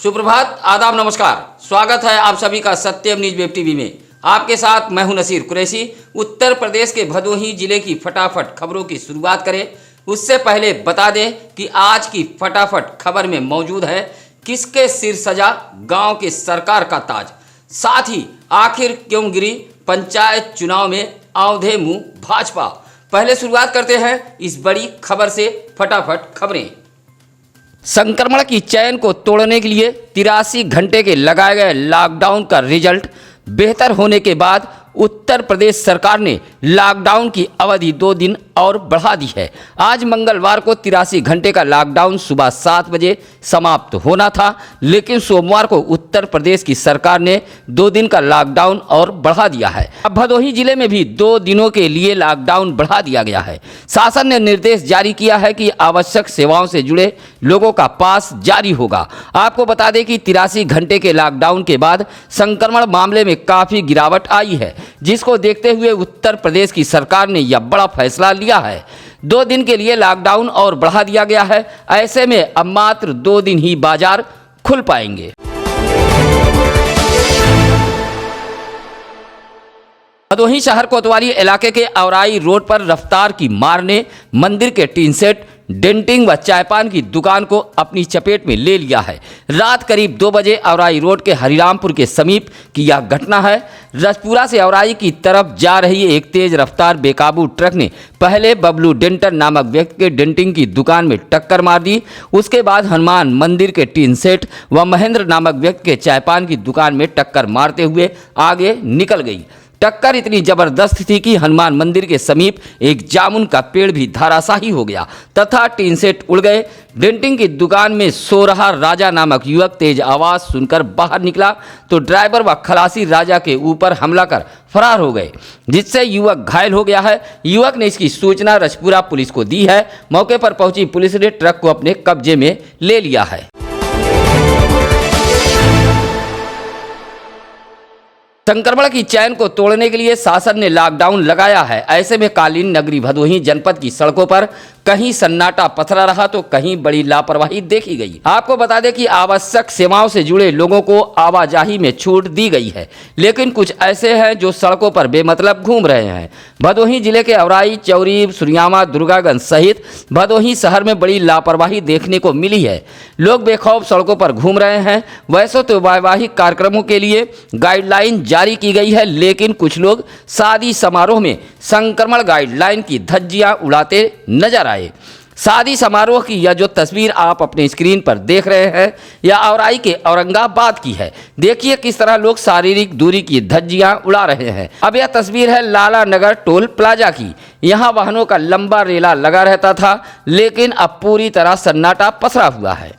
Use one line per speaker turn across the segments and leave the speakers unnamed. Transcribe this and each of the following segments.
सुप्रभात, आदाब, नमस्कार। स्वागत है आप सभी का सत्यम न्यूज वेब टीवी में। आपके साथ मैं हूं नसीर कुरैशी। उत्तर प्रदेश के भदोही जिले की फटाफट खबरों की शुरुआत करें उससे पहले बता दें कि आज की फटाफट खबर में मौजूद है किसके सिर सजा गांव के सरकार का ताज, साथ ही आखिर क्यों गिरी पंचायत चुनाव में औंधे मुंह भाजपा। पहले शुरुआत करते हैं इस बड़ी खबर से। फटाफट खबरें। संक्रमण की चेन को तोड़ने के लिए 83 घंटे के लगाए गए लॉकडाउन का रिजल्ट बेहतर होने के बाद उत्तर प्रदेश सरकार ने लॉकडाउन की अवधि 2 दिन और बढ़ा दी है। आज मंगलवार को 83 घंटे का लॉकडाउन सुबह 7 बजे समाप्त होना था, लेकिन सोमवार को उत्तर प्रदेश की सरकार ने 2 दिन का लॉकडाउन और बढ़ा दिया है। अब भदोही जिले में भी 2 दिनों के लिए लॉकडाउन बढ़ा दिया गया है। शासन ने निर्देश जारी किया है कि आवश्यक सेवाओं से जुड़े लोगों का पास जारी होगा। आपको बता दें कि 83 घंटे के लॉकडाउन के बाद संक्रमण मामले में काफ़ी गिरावट आई है, जिसको देखते हुए उत्तर प्रदेश की सरकार ने यह बड़ा फैसला लिया है। 2 दिन के लिए लॉकडाउन और बढ़ा दिया गया है। ऐसे में अब मात्र 2 दिन ही बाजार खुल पाएंगे। भदोही शहर कोतवाली इलाके के औराई रोड पर रफ्तार की मार ने मंदिर के टीन सेट, डेंटिंग व चायपान की दुकान को अपनी चपेट में ले लिया है। रात करीब 2 बजे औराई रोड के हरिरामपुर के समीप की यह घटना है। रजपुरा से औराई की तरफ जा रही एक तेज रफ्तार बेकाबू ट्रक ने पहले बबलू डेंटर नामक व्यक्ति के डेंटिंग की दुकान में टक्कर मार दी। उसके बाद हनुमान मंदिर के टीन सेट व महेंद्र नामक व्यक्ति के चायपान की दुकान में टक्कर मारते हुए आगे निकल गई। टक्कर इतनी जबरदस्त थी कि हनुमान मंदिर के समीप एक जामुन का पेड़ भी धराशायी हो गया तथा टीन सेट उड़ गए। डेंटिंग की दुकान में सो रहा राजा नामक युवक तेज आवाज सुनकर बाहर निकला तो ड्राइवर व खलासी राजा के ऊपर हमला कर फरार हो गए, जिससे युवक घायल हो गया है। युवक ने इसकी सूचना रजपुरा पुलिस को दी है। मौके पर पहुंची पुलिस ने ट्रक को अपने कब्जे में ले लिया है। संक्रमण की चैन को तोड़ने के लिए शासन ने लॉकडाउन लगाया है। ऐसे में कालीन नगरी भदोही जनपद की सड़कों पर कहीं सन्नाटा पथरा रहा तो कहीं बड़ी लापरवाही देखी गई। आपको बता दें कि आवश्यक सेवाओं से जुड़े लोगों को आवाजाही में छूट दी गई है, लेकिन कुछ ऐसे हैं जो सड़कों पर बेमतलब घूम रहे हैं। भदोही जिले के औराई, चौरी, सुरियामा, दुर्गागंज सहित भदोही शहर में बड़ी लापरवाही देखने को मिली है। लोग बेखौफ सड़कों पर घूम रहे हैं। वैसे तो वैवाहिक कार्यक्रमों के लिए गाइडलाइन जारी की गई है, लेकिन कुछ लोग शादी समारोह में संक्रमण गाइडलाइन की धज्जियां उड़ाते नजर आए। शादी समारोह की यह जो तस्वीर आप अपने स्क्रीन पर देख रहे हैं, यह औराई के औरंगाबाद की है। देखिए किस तरह लोग शारीरिक दूरी की धज्जियां उड़ा रहे हैं। अब यह तस्वीर है लाला नगर टोल प्लाजा की। यहाँ वाहनों का लंबा रेला लगा रहता था, लेकिन अब पूरी तरह सन्नाटा पसरा हुआ है।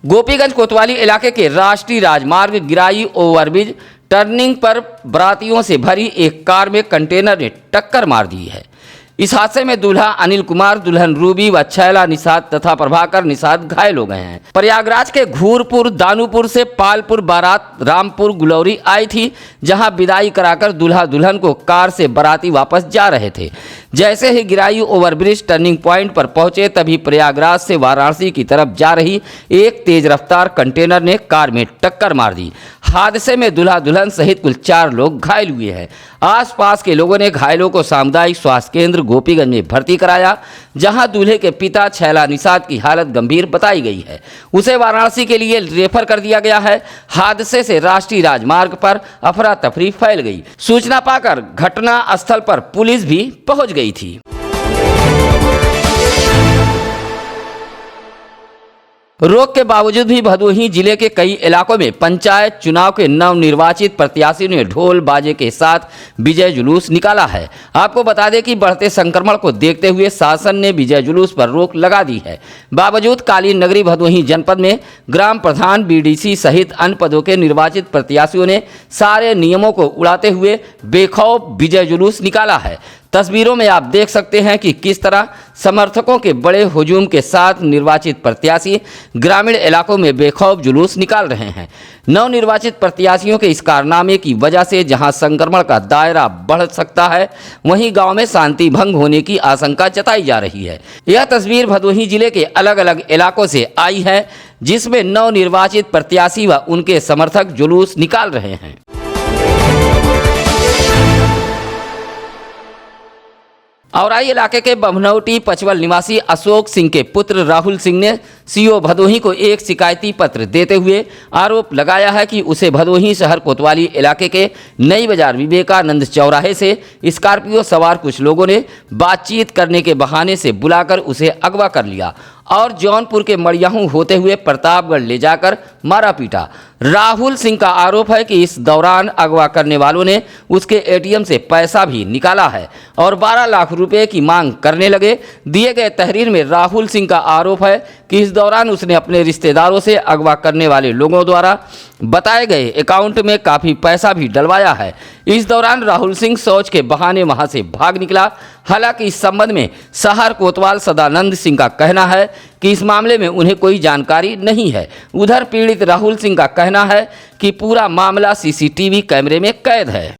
गोपीगंज कोतवाली इलाके के राष्ट्रीय राजमार्ग गिराई ओवरब्रिज टर्निंग पर बरातियों से भरी एक कार में कंटेनर ने टक्कर मार दी है। इस हादसे में दूल्हा अनिल कुमार, दुल्हन रूबी व छैला निषाद तथा प्रभाकर निषाद घायल हो गए हैं। प्रयागराज के घूरपुर दानूपुर से पालपुर बारात रामपुर गुलौरी आई थी, जहां विदाई कराकर दूल्हा दुल्हन को कार से बाराती वापस जा रहे थे। जैसे ही गिराई ओवरब्रिज टर्निंग पॉइंट पर पहुंचे, तभी प्रयागराज से वाराणसी की तरफ जा रही एक तेज रफ्तार कंटेनर ने कार में टक्कर मार दी। हादसे में दूल्हा दुल्हन सहित कुल 4 लोग घायल हुए हैं। आसपास के लोगों ने घायलों को सामुदायिक स्वास्थ्य केंद्र गोपीगंज में भर्ती कराया, जहां दूल्हे के पिता छैला निषाद की हालत गंभीर बताई गई है। उसे वाराणसी के लिए रेफर कर दिया गया है। हादसे से राष्ट्रीय राजमार्ग पर अफरा तफरी फैल गई। सूचना पाकर घटना स्थल पर पुलिस भी पहुंच गई थी। रोक के बावजूद भी भदोही जिले के कई इलाकों में पंचायत चुनाव के नवनिर्वाचित प्रत्याशियों ने ढोल बाजे के साथ विजय जुलूस निकाला है। आपको बता दें कि बढ़ते संक्रमण को देखते हुए शासन ने विजय जुलूस पर रोक लगा दी है। बावजूद कालीन नगरी भदोही जनपद में ग्राम प्रधान, बीडीसी सहित अन्य पदों के निर्वाचित प्रत्याशियों ने सारे नियमों को उड़ाते हुए बेखौफ विजय जुलूस निकाला है तस्वीरों में आप देख सकते हैं कि किस तरह समर्थकों के बड़े हुजूम के साथ निर्वाचित प्रत्याशी ग्रामीण इलाकों में बेखौफ जुलूस निकाल रहे हैं। नवनिर्वाचित प्रत्याशियों के इस कारनामे की वजह से जहां संक्रमण का दायरा बढ़ सकता है, वहीं गांव में शांति भंग होने की आशंका जताई जा रही है। यह तस्वीर भदोही जिले के अलग अलग इलाकों से आई है, जिसमें नवनिर्वाचित प्रत्याशी व उनके समर्थक जुलूस निकाल रहे हैं। औराई इलाके के बभनौटी पचवल निवासी अशोक सिंह के पुत्र राहुल सिंह ने सीओ भदोही को एक शिकायती पत्र देते हुए आरोप लगाया है कि उसे भदोही शहर कोतवाली इलाके के नई बाजार विवेकानंद चौराहे से स्कॉर्पियो सवार कुछ लोगों ने बातचीत करने के बहाने से बुलाकर उसे अगवा कर लिया और जौनपुर के मड़ियाहू होते हुए प्रतापगढ़ ले जाकर मारा पीटा। राहुल सिंह का आरोप है कि इस दौरान अगवा करने वालों ने उसके एटीएम से पैसा भी निकाला है और 12 लाख रुपए की मांग करने लगे। दिए गए तहरीर में राहुल सिंह का आरोप है कि इस दौरान उसने अपने रिश्तेदारों से अगवा करने वाले लोगों द्वारा बताए गए अकाउंट में काफ़ी पैसा भी डलवाया है। इस दौरान राहुल सिंह शौच के बहाने वहां से भाग निकला। हालांकि इस संबंध में शहर कोतवाल सदानंद सिंह का कहना है कि इस मामले में उन्हें कोई जानकारी नहीं है। उधर पीड़ित राहुल सिंह का कहना है कि पूरा मामला सीसीटीवी कैमरे में कैद है।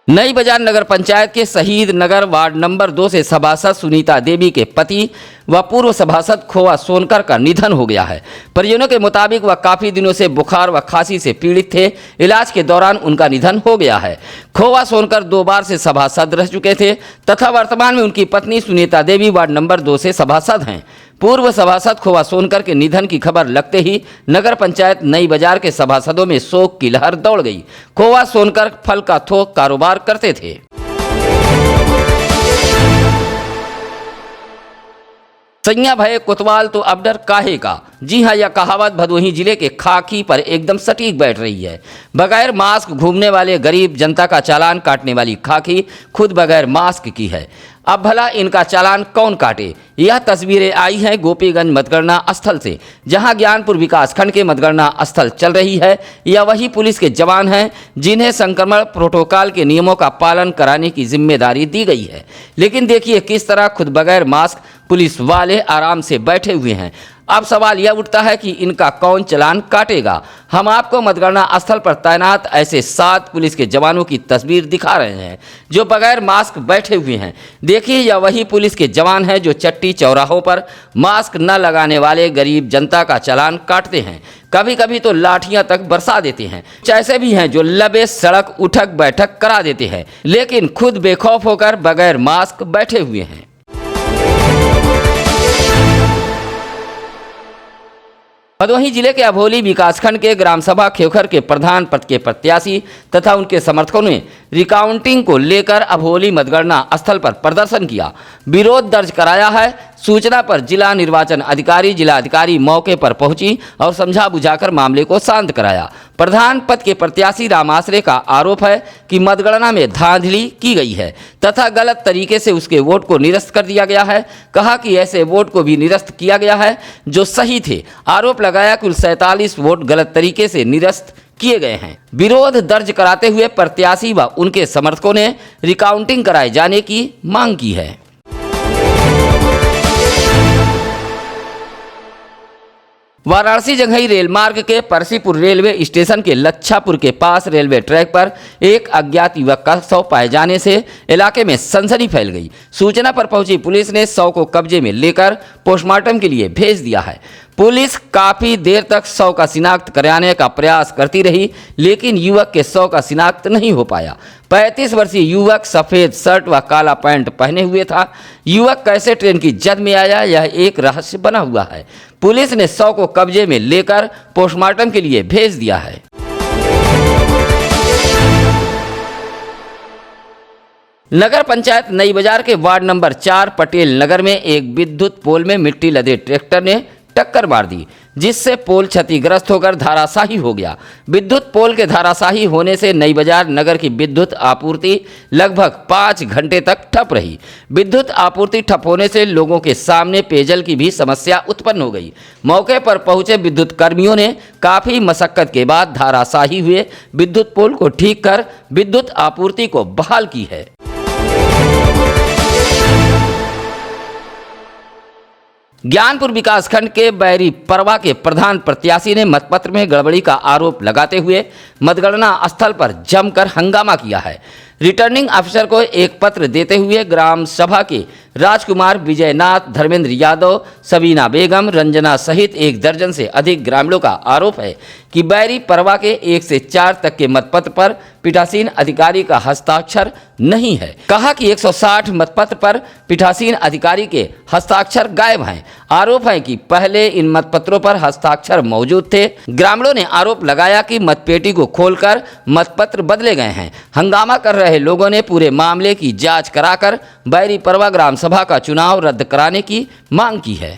नई बाजार नगर पंचायत के शहीद नगर वार्ड नंबर 2 से सभासद सुनीता देवी के पति व पूर्व सभासद खोवा सोनकर का निधन हो गया है। परिजनों के मुताबिक वह काफ़ी दिनों से बुखार व खांसी से पीड़ित थे। इलाज के दौरान उनका निधन हो गया है। खोवा सोनकर 2 बार से सभासद रह चुके थे तथा वर्तमान में उनकी पत्नी सुनीता देवी वार्ड नंबर 2 से सभासद हैं। पूर्व सभासद खोवा सोनकर के निधन की खबर लगते ही नगर पंचायत नई बाजार के सभासदों में शोक की लहर दौड़ गई। खोवा सोनकर फल का थोक कारोबार करते थे। सैया भये कोतवाल तो अब डर काहे का। जी हाँ, यह कहावत भदोही जिले के खाकी पर एकदम सटीक बैठ रही है। बगैर मास्क घूमने वाले गरीब जनता का चालान काटने वाली खाकी खुद बगैर मास्क की है। अब भला इनका चालान कौन काटे। यह तस्वीरें आई हैं गोपीगंज मतगणना स्थल से, जहां ज्ञानपुर विकासखंड के मतगणना स्थल चल रही है। यह वही पुलिस के जवान हैं जिन्हें संक्रमण प्रोटोकॉल के नियमों का पालन कराने की जिम्मेदारी दी गई है। लेकिन देखिए किस तरह खुद बगैर मास्क पुलिस वाले आराम से बैठे हुए हैं। अब सवाल यह उठता है कि इनका कौन चालान काटेगा। हम आपको मतगणना स्थल पर तैनात ऐसे 7 पुलिस के जवानों की तस्वीर दिखा रहे हैं जो बगैर मास्क बैठे हुए हैं। देखिए यह वही पुलिस के जवान हैं जो चट्टी चौराहों पर मास्क न लगाने वाले गरीब जनता का चालान काटते हैं। कभी कभी तो लाठियां तक बरसा देते हैं। ऐसे भी हैं जो लबे सड़क उठक बैठक करा देते हैं, लेकिन खुद बेखौफ होकर बगैर मास्क बैठे हुए हैं। भदोही जिले के अभोली विकासखंड के ग्राम सभा खेवखर के प्रधान पद के प्रत्याशी तथा उनके समर्थकों ने रिकाउंटिंग को लेकर अभोली मतगणना स्थल पर प्रदर्शन किया, विरोध दर्ज कराया है। सूचना पर जिला निर्वाचन अधिकारी जिलाधिकारी मौके पर पहुंची और समझा बुझाकर मामले को शांत कराया। प्रधान पद के प्रत्याशी राम आसरे का आरोप है कि मतगणना में धांधली की गई है तथा गलत तरीके से उसके वोट को निरस्त कर दिया गया है। कहा कि ऐसे वोट को भी निरस्त किया गया है जो सही थे। आरोप लगाया कुल 47 वोट गलत तरीके से निरस्त किए गए हैं। विरोध दर्ज कराते हुए प्रत्याशी व उनके समर्थकों ने रिकाउंटिंग कराए जाने की मांग की है। वाराणसी जंघई रेल मार्ग के परसीपुर रेलवे स्टेशन के लच्छापुर के पास रेलवे ट्रैक पर एक अज्ञात युवक का शव पाए जाने से इलाके में सनसनी फैल गई। सूचना पर पहुंची पुलिस ने शव को कब्जे में लेकर पोस्टमार्टम के लिए भेज दिया है। पुलिस काफ़ी देर तक शव का शिनाख्त कराने का प्रयास करती रही, लेकिन युवक के शव का शिनाख्त नहीं हो पाया। 35 वर्षीय युवक सफ़ेद शर्ट व काला पैंट पहने हुए था। युवक कैसे ट्रेन की जद में आया, यह एक रहस्य बना हुआ है। पुलिस ने शव को कब्जे में लेकर पोस्टमार्टम के लिए भेज दिया है। नगर पंचायत नई बाजार के वार्ड नंबर 4 पटेल नगर में एक विद्युत पोल में मिट्टी लदे ट्रैक्टर ने टक्कर मार दी, जिससे पोल क्षतिग्रस्त होकर धराशायी हो गया। विद्युत पोल के धराशायी होने से नई बाजार नगर की विद्युत आपूर्ति लगभग 5 घंटे तक ठप रही। विद्युत आपूर्ति ठप होने से लोगों के सामने पेयजल की भी समस्या उत्पन्न हो गई। मौके पर पहुंचे विद्युत कर्मियों ने काफी मशक्कत के बाद धराशायी हुए विद्युत पोल को ठीक कर विद्युत आपूर्ति को बहाल की है। ज्ञानपुर विकासखंड के बैरी परवा के प्रधान प्रत्याशी ने मतपत्र में गड़बड़ी का आरोप लगाते हुए मतगणना स्थल पर जमकर हंगामा किया है। रिटर्निंग अफसर को एक पत्र देते हुए ग्राम सभा के राजकुमार, विजयनाथ, धर्मेंद्र यादव, सबीना बेगम, रंजना सहित 1 दर्जन से अधिक ग्रामीणों का आरोप है कि बैरी परवा के 1 से 4 तक के मतपत्र पर पीठासीन अधिकारी का हस्ताक्षर नहीं है। कहा कि 160 मतपत्र पर पीठासीन अधिकारी के हस्ताक्षर गायब हैं। आरोप है कि पहले इन मतपत्रों पर हस्ताक्षर मौजूद थे। ग्रामीणों ने आरोप लगाया कि मतपेटी को खोलकर मतपत्र बदले गए हैं। हंगामा कर रहे लोगों ने पूरे मामले की जांच कराकर बैरी परवा ग्राम सभा का चुनाव रद्द कराने की मांग की है।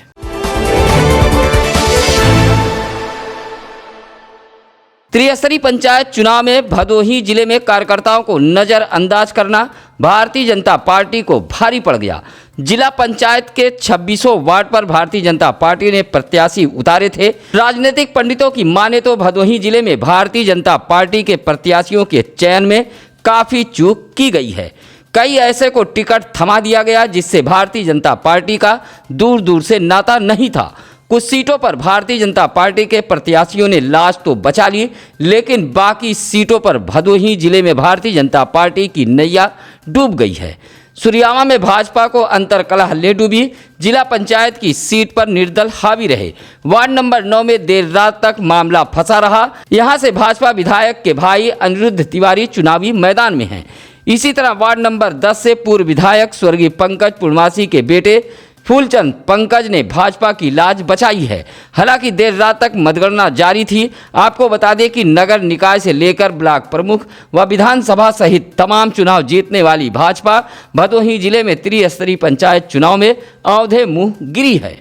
त्रिस्तरीय पंचायत चुनाव में भदोही जिले में कार्यकर्ताओं को नजरअंदाज करना भारतीय जनता पार्टी को भारी पड़ गया। जिला पंचायत के 26 वार्ड पर भारतीय जनता पार्टी ने प्रत्याशी उतारे थे। राजनीतिक पंडितों की माने तो भदोही जिले में भारतीय जनता पार्टी के प्रत्याशियों के चयन में काफी चूक की गई है। कई ऐसे को टिकट थमा दिया गया जिससे भारतीय जनता पार्टी का दूर दूर से नाता नहीं था। कुछ सीटों पर भारतीय जनता पार्टी के प्रत्याशियों ने लाज तो बचा ली, लेकिन बाकी सीटों पर भदोही जिले में भारतीय जनता पार्टी की नैया डूब गई है। सुरियावा में भाजपा को अंतरकलह ले डूबी। जिला पंचायत की सीट पर निर्दल हावी रहे। वार्ड नंबर 9 में देर रात तक मामला फंसा रहा। यहां से भाजपा विधायक के भाई अनिरुद्ध तिवारी चुनावी मैदान में हैं। इसी तरह वार्ड नंबर 10 से पूर्व विधायक स्वर्गीय पंकज पूर्णवासी के बेटे फूलचंद पंकज ने भाजपा की लाज बचाई है। हालांकि देर रात तक मतगणना जारी थी। आपको बता दें कि नगर निकाय से लेकर ब्लॉक प्रमुख व विधानसभा सहित तमाम चुनाव जीतने वाली भाजपा भदोही जिले में त्रिस्तरीय पंचायत चुनाव में औंधे मुंह गिरी है।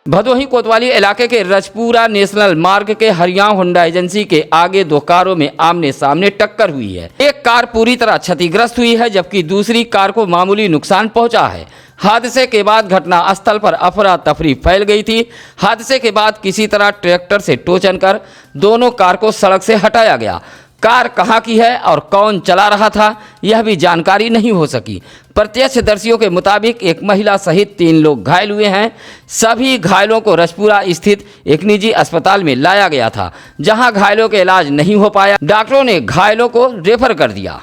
भदोही कोतवाली इलाके के रजपुरा नेशनल मार्ग के हरियाणा होंडा एजेंसी के आगे 2 कारों में आमने सामने टक्कर हुई है। एक कार पूरी तरह क्षतिग्रस्त हुई है जबकि दूसरी कार को मामूली नुकसान पहुंचा है। हादसे के बाद घटना स्थल पर अफरा तफरी फैल गई थी। हादसे के बाद किसी तरह ट्रैक्टर से टोचन कर दोनों कार को सड़क से हटाया गया। कार कहाँ की है और कौन चला रहा था यह भी जानकारी नहीं हो सकी। प्रत्यक्षदर्शियों के मुताबिक एक महिला सहित 3 लोग घायल हुए हैं। सभी घायलों को रजपुरा स्थित एक निजी अस्पताल में लाया गया था, जहां घायलों का इलाज नहीं हो पाया। डॉक्टरों ने घायलों को रेफर कर दिया।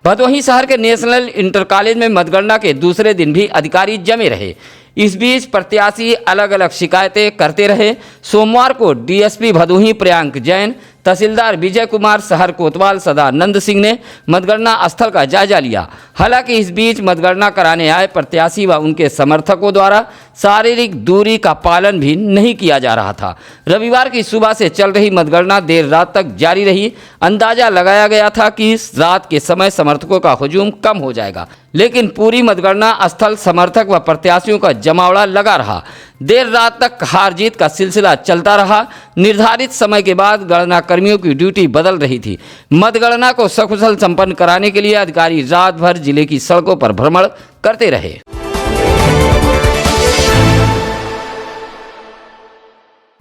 भदोही शहर के नेशनल इंटर कॉलेज में मतगणना के दूसरे दिन भी अधिकारी जमे रहे। इस बीच प्रत्याशी अलग अलग शिकायतें करते रहे। सोमवार को डीएसपी भदोही प्रियांक जैन, तहसीलदार विजय कुमार, शहर कोतवाल सदानंद सिंह ने मतगणना स्थल का जायजा लिया। हालांकि इस बीच मतगणना कराने आए प्रत्याशी व उनके समर्थकों द्वारा शारीरिक दूरी का पालन भी नहीं किया जा रहा था। रविवार की सुबह से चल रही मतगणना देर रात तक जारी रही। अंदाजा लगाया गया था कि रात के समय समर्थकों का हुजूम कम हो जाएगा, लेकिन पूरी मतगणना स्थल समर्थक व प्रत्याशियों का जमावड़ा लगा रहा। देर रात तक हार जीत का सिलसिला चलता रहा। निर्धारित समय के बाद गणना कर्मियों की ड्यूटी बदल रही थी। मतगणना को सकुशल संपन्न कराने के लिए अधिकारी रात भर जिले की सड़कों पर भ्रमण करते रहे।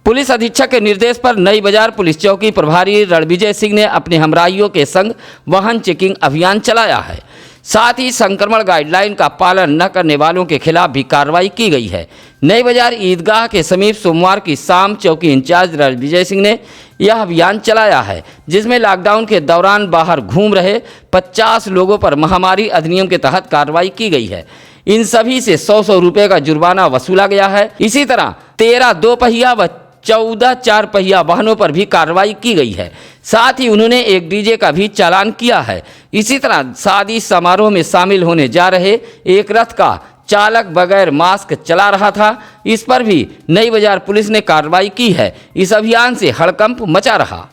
पुलिस अधीक्षक के निर्देश पर नई बाजार पुलिस चौकी प्रभारी रणविजय सिंह ने अपने हमराहियों के संग वाहन चेकिंग अभियान चलाया है। साथ ही संक्रमण गाइडलाइन का पालन न करने वालों के खिलाफ भी कार्रवाई की गई है। नई बाजार ईदगाह के समीप सोमवार की शाम चौकी इंचार्ज रणविजय सिंह ने यह अभियान चलाया है, जिसमें लॉकडाउन के दौरान बाहर घूम रहे 50 लोगों पर महामारी अधिनियम के तहत कार्रवाई की गई है। इन सभी से 100 रुपये का जुर्माना वसूला गया है। इसी तरह 13 2 पहिया व 14 4 पहिया वाहनों पर भी कार्रवाई की गई है। साथ ही उन्होंने एक डीजे का भी चालान किया है। इसी तरह शादी समारोह में शामिल होने जा रहे एक रथ का चालक बगैर मास्क चला रहा था, इस पर भी नई बाजार पुलिस ने कार्रवाई की है। इस अभियान से हड़कंप मचा रहा।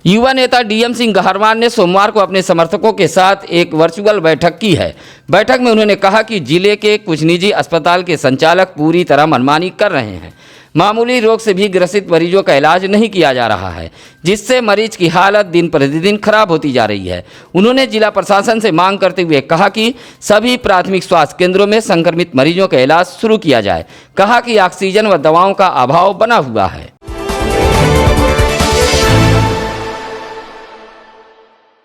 युवा नेता डीएम सिंह गहरवान ने सोमवार को अपने समर्थकों के साथ एक वर्चुअल बैठक की है। बैठक में उन्होंने कहा कि जिले के कुछ निजी अस्पताल के संचालक पूरी तरह मनमानी कर रहे हैं। मामूली रोग से भी ग्रसित मरीजों का इलाज नहीं किया जा रहा है, जिससे मरीज की हालत दिन प्रतिदिन खराब होती जा रही है। उन्होंने जिला प्रशासन से मांग करते हुए कहा कि सभी प्राथमिक स्वास्थ्य केंद्रों में संक्रमित मरीजों का इलाज शुरू किया जाए। कहा कि ऑक्सीजन व दवाओं का अभाव बना हुआ है।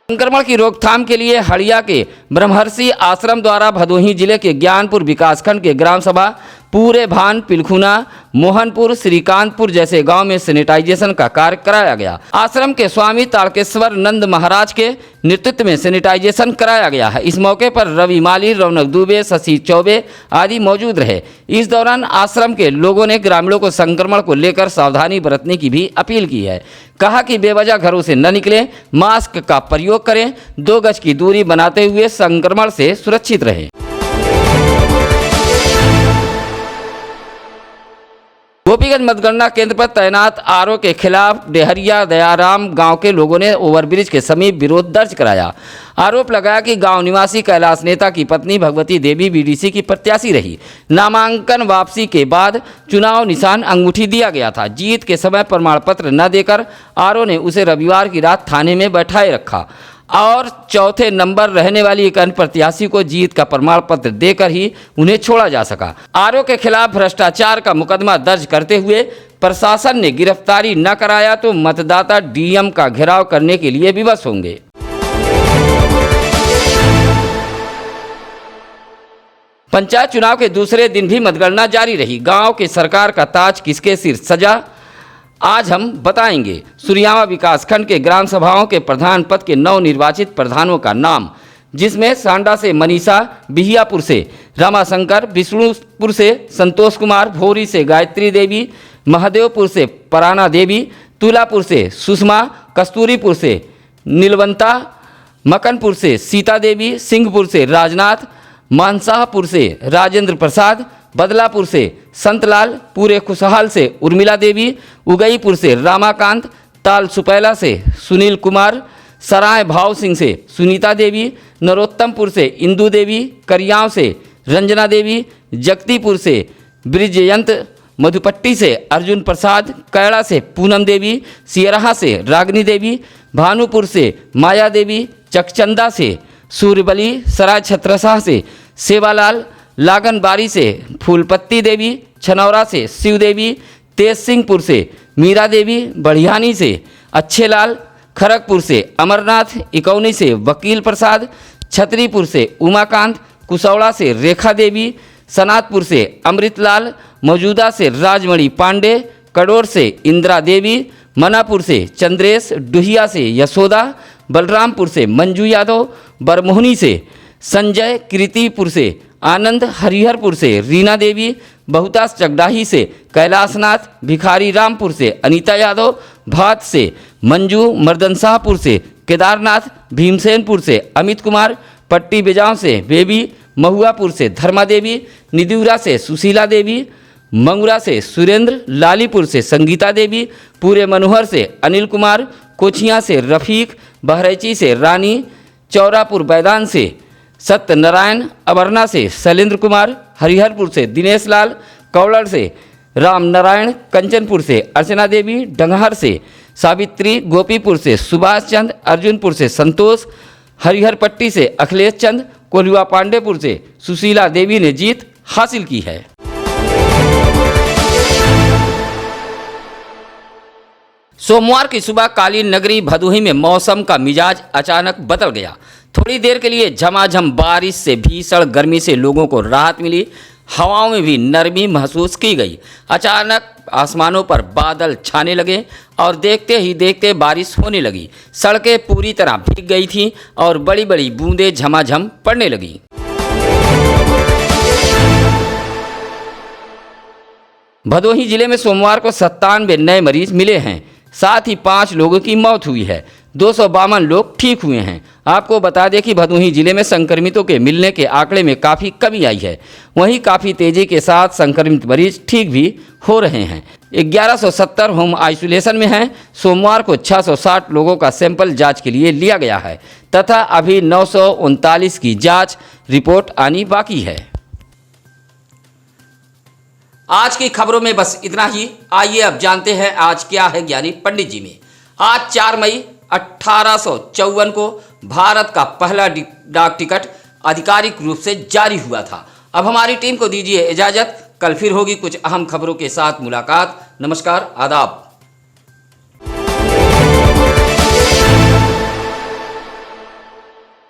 संक्रमण की रोकथाम के लिए हड़िया के ब्रह्मर्षि आश्रम द्वारा भदोही जिले के ज्ञानपुर विकासखंड के ग्राम सभा पूरे भान, पिलखुना, मोहनपुर, श्रीकांतपुर जैसे गांव में सैनिटाइजेशन का कार्य कराया गया। आश्रम के स्वामी तारकेश्वर नंद महाराज के नेतृत्व में सैनिटाइजेशन कराया गया है। इस मौके पर रवि माली, रौनक दुबे, शशि चौबे आदि मौजूद रहे। इस दौरान आश्रम के लोगों ने ग्रामीणों को संक्रमण को लेकर सावधानी बरतने की भी अपील की है। कहा कि बेवजह घरों से न निकलें, मास्क का प्रयोग करें, 2 गज की दूरी बनाते हुए संक्रमण से सुरक्षित रहें। गोपीगंज मतगणना केंद्र पर तैनात आरओ के खिलाफ डेहरिया दयाराम गांव के लोगों ने ओवरब्रिज के समीप विरोध दर्ज कराया। आरोप लगाया कि गांव निवासी कैलाश नेता की पत्नी भगवती देवी बीडीसी की प्रत्याशी रही। नामांकन वापसी के बाद चुनाव निशान अंगूठी दिया गया था। जीत के समय प्रमाण पत्र न देकर आरओ ने उसे रविवार की रात थाने में बैठाए रखा और चौथे नंबर रहने वाली एक अन्य प्रत्याशी को जीत का प्रमाण पत्र देकर ही उन्हें छोड़ा जा सका। आरओ के खिलाफ भ्रष्टाचार का मुकदमा दर्ज करते हुए प्रशासन ने गिरफ्तारी न कराया तो मतदाता डीएम का घेराव करने के लिए विवश होंगे। पंचायत चुनाव के दूसरे दिन भी मतगणना जारी रही। गांव की सरकार का ताज किसके सिर सजा, आज हम बताएंगे। सूर्यावा विकासखंड के ग्राम सभाओं के प्रधान पद के नवनिर्वाचित प्रधानों का नाम, जिसमें सांडा से मनीषा, बिहियापुर से रामाशंकर, विष्णुपुर से संतोष कुमार, भोरी से गायत्री देवी, महादेवपुर से पराना देवी, तुलापुर से सुषमा, कस्तूरीपुर से नीलवंता, मकनपुर से सीता देवी, सिंहपुर से राजनाथ, मानसाहपुर से राजेंद्र प्रसाद, बदलापुर से संतलाल, पूरे खुशहाल से उर्मिला देवी, उगईपुर से रामाकांत, ताल सुपैला से सुनील कुमार, सराय भाव सिंह से सुनीता देवी, नरोत्तमपुर से इंदू देवी, करियाव से रंजना देवी, जगतीपुर से ब्रिजयंत, मधुपट्टी से अर्जुन प्रसाद, कैड़ा से पूनम देवी, सियरहा से रागनी देवी, भानुपुर से माया देवी, चकचंदा से सूर्यबली, सराय छत्रसाह से सेवालाल, लागनबारी से फूलपत्ती देवी, छनौरा से शिव देवी, तेज सिंहपुर से मीरा देवी, बढ़ियानी से अच्छेलाल, खड़गपुर से अमरनाथ, इकौनी से वकील प्रसाद, छतरीपुर से उमाकांत, कुसौड़ा से रेखा देवी, सनातपुर से अमृतलाल, मौजूदा से राजमणि पांडे, कड़ोर से इंदिरा देवी, मनापुर से चंद्रेश, डुहिया से यशोदा, बलरामपुर से मंजू यादव, बरमोहनी से संजय, कीर्तिपुर से आनंद, हरिहरपुर से रीना देवी, बहुतास चकडाही से कैलाशनाथ, भिखारी रामपुर से अनीता यादव, भात से मंजू, मर्दनशाहपुर से केदारनाथ, भीमसेनपुर से अमित कुमार, पट्टी बेजाव से बेबी, महुआपुर से धर्मा देवी, निदुरा से सुशीला देवी, मंगुरा से सुरेंद्र, लालीपुर से संगीता देवी, पूरे मनोहर से अनिल कुमार, कोचिया से रफीक, बहरैची से रानी, चौरापुर बैदान से सत्यनारायण, अबरना से शैलेंद्र कुमार, हरिहरपुर से दिनेश लाल, कौलड़ से राम नारायण, कंचनपुर से अर्चना देवी, डंगहर से सावित्री, गोपीपुर से सुभाष चंद, अर्जुनपुर से संतोष, हरिहरपट्टी से अखिलेश चंद, कोल्हुआ पांडेपुर से सुशीला देवी ने जीत हासिल की है। सोमवार की सुबह कालीन नगरी भदोही में मौसम का मिजाज अचानक बदल गया। थोड़ी देर के लिए झमाझम बारिश से भीषण गर्मी से लोगों को राहत मिली। हवाओं में भी नरमी महसूस की गई। अचानक आसमानों पर बादल छाने लगे और देखते ही देखते बारिश होने लगी। सड़कें पूरी तरह भीग गई थीं और बड़ी बड़ी बूंदें झमाझम पड़ने लगी। भदोही जिले में सोमवार को 97 नए मरीज मिले हैं। साथ ही 5 लोगों की मौत हुई है। 252 लोग ठीक हुए हैं। आपको बता दें कि भदोही जिले में संक्रमितों के मिलने के आंकड़े में काफ़ी कमी आई है। वहीं काफ़ी तेज़ी के साथ संक्रमित मरीज ठीक भी हो रहे हैं। 1170 होम आइसोलेशन में हैं। सोमवार को 660 लोगों का सैंपल जांच के लिए लिया गया है तथा अभी 939 की जांच रिपोर्ट आनी बाकी है। आज की खबरों में बस इतना ही। आइए अब जानते हैं आज क्या है ज्ञानी पंडित जी में। आज 4 मई 1854 को भारत का पहला डाक टिकट आधिकारिक रूप से जारी हुआ था। अब हमारी टीम को दीजिए इजाजत। कल फिर होगी कुछ अहम खबरों के साथ मुलाकात। नमस्कार, आदाब।